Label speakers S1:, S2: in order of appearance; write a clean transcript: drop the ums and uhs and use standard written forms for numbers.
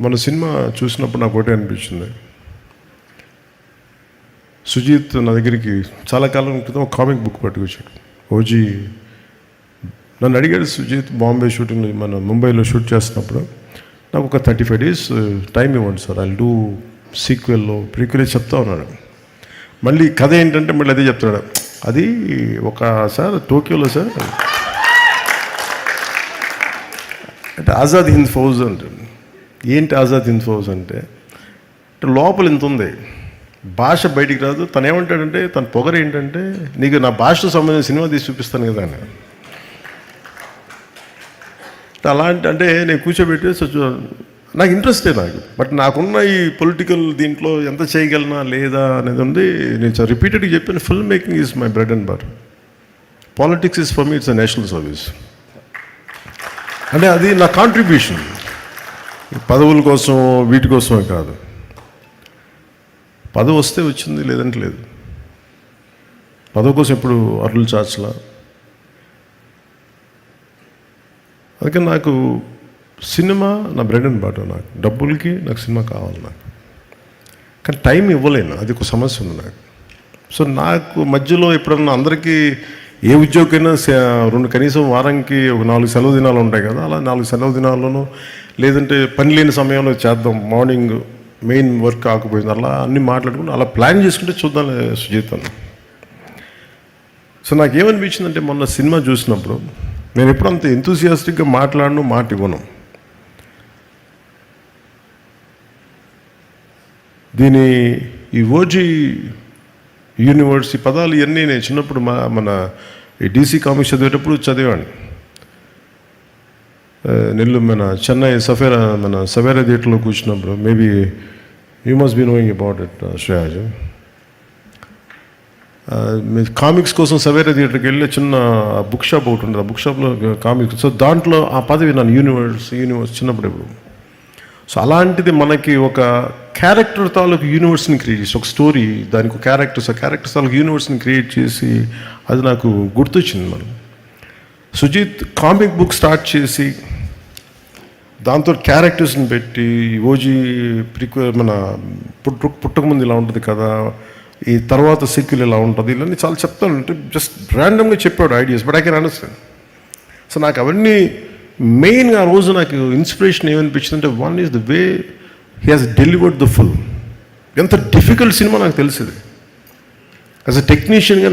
S1: మన సినిమా చూసినప్పుడు నాకు ఒకటే అనిపించింది. సుజీత్ నా దగ్గరికి చాలా కాలం క్రితం ఒక కామిక్ బుక్ పట్టుకొచ్చాడు. ఓజీ నన్ను అడిగాడు, సుజీత్ బాంబే షూటింగ్ మన ముంబైలో షూట్ చేస్తున్నప్పుడు నాకు ఒక 35 days టైం ఇవ్వండి సార్, ఐ డూ సీక్వెల్లో ప్రీక్వెల్ చెప్తా ఉన్నాడు. మళ్ళీ కథ ఏంటంటే మళ్ళీ అదే చెప్తున్నాడు. అది ఒక సార్ టోక్యోలో సార్ అంటే ఆజాద్ హింద్ ఫౌజ్ అంటే ఏంటి ఆజాద్ హింద్ ఫౌజ్ అంటే లోపల ఇంత ఉంది, భాష బయటికి రాదు. తను ఏమంటాడంటే తన పొగరు ఏంటంటే నీకు నా భాషతో సంబంధించిన సినిమా తీసి చూపిస్తాను కదా అని. అలాంటి అంటే నేను కూర్చోబెట్టి నాకు ఇంట్రెస్టే నాకు, బట్ నాకున్న ఈ పొలిటికల్ దీంట్లో ఎంత చేయగలనా లేదా అనేది ఉంది. నేను రిపీటెడ్గా చెప్పాను, film making is my bread and butter. Politics is for me it's a national service. అంటే అది నా కాంట్రిబ్యూషన్, పదవుల కోసం వీటి కోసమే కాదు. పదవి వస్తే వచ్చింది, లేదంటే లేదు. పదవి కోసం ఎప్పుడు అరులు చాచలా. అందుకని నాకు సినిమా నా బ్రెడ్ అండ్ బటర్. నాకు డబ్బులకి నాకు సినిమా కావాలి నాకు, కానీ టైం ఇవ్వలేను, అది ఒక సమస్య ఉంది నాకు. సో నాకు మధ్యలో ఎప్పుడన్నా అందరికీ ఏ ఉద్యోగమైనా కనీసం వారానికి ఒక 4 సెలవు దినాలు ఉంటాయి కదా, అలా 4 సెలవు దినాల్లోనూ లేదంటే పని లేని సమయంలో చేద్దాం, మార్నింగ్ మెయిన్ వర్క్ ఆకపోయింది, అలా అన్నీ మాట్లాడుకుంటూ అలా ప్లాన్ చేసుకుంటే చూద్దాం సుజీత్ అన్న. సో నాకేమనిపించిందంటే మొన్న సినిమా చూసినప్పుడు నేను ఎప్పుడు అంత ఎంతూసియాస్టిక్గా మాట్లాడను, మాట ఇవ్వను. దీని ఈ ఓజీ యూనివర్స్ ఈ పదాలు ఇవన్నీ నేను చిన్నప్పుడు మన ఈ DC కామిక్స్ చదివేటప్పుడు చదివాను. నెల్లూరు మన చెన్నై సవేరా థియేటర్లో కూర్చున్నప్పుడు, maybe you must be knowing about it Shreyas. Comics కోసం సవేరా థియేటర్కి వెళ్ళి చిన్న బుక్ షాప్ ఒకటి ఉంటుంది, ఆ బుక్ షాప్లో కామిక్స్. సో దాంట్లో ఆ పదవి నన్ను యూనివర్స్ చిన్నప్పుడు ఎప్పుడు. సో అలాంటిది మనకి ఒక క్యారెక్టర్ తాలూకు యూనివర్స్ని క్రియేట్ చేసి, ఒక స్టోరీ దానికి ఒక క్యారెక్టర్స్ తాలూకు యూనివర్స్ని క్రియేట్ చేసి అది నాకు గుర్తొచ్చింది. మనం సుజీత్ కామిక్ బుక్ స్టార్ట్ చేసి దాంతో క్యారెక్టర్స్ని పెట్టి ఓజీ మన పుట్టకముందు ఇలా ఉంటుంది కదా, ఈ తర్వాత సీక్వెల్ ఇలా ఉంటుంది, ఇలాంటి చాలా చెప్తాను. అంటే జస్ట్ ర్యాండమ్గా చెప్పాడు ideas, but I can understand. So నాకు అవన్నీ మెయిన్గా ఆ రోజు నాకు ఇన్స్పిరేషన్ ఏమనిపించింది అంటే, one is the way he has delivered the film. ఎంత డిఫికల్ట్ సినిమా నాకు తెలిసింది యాజ్ అ టెక్నీషియన్గా.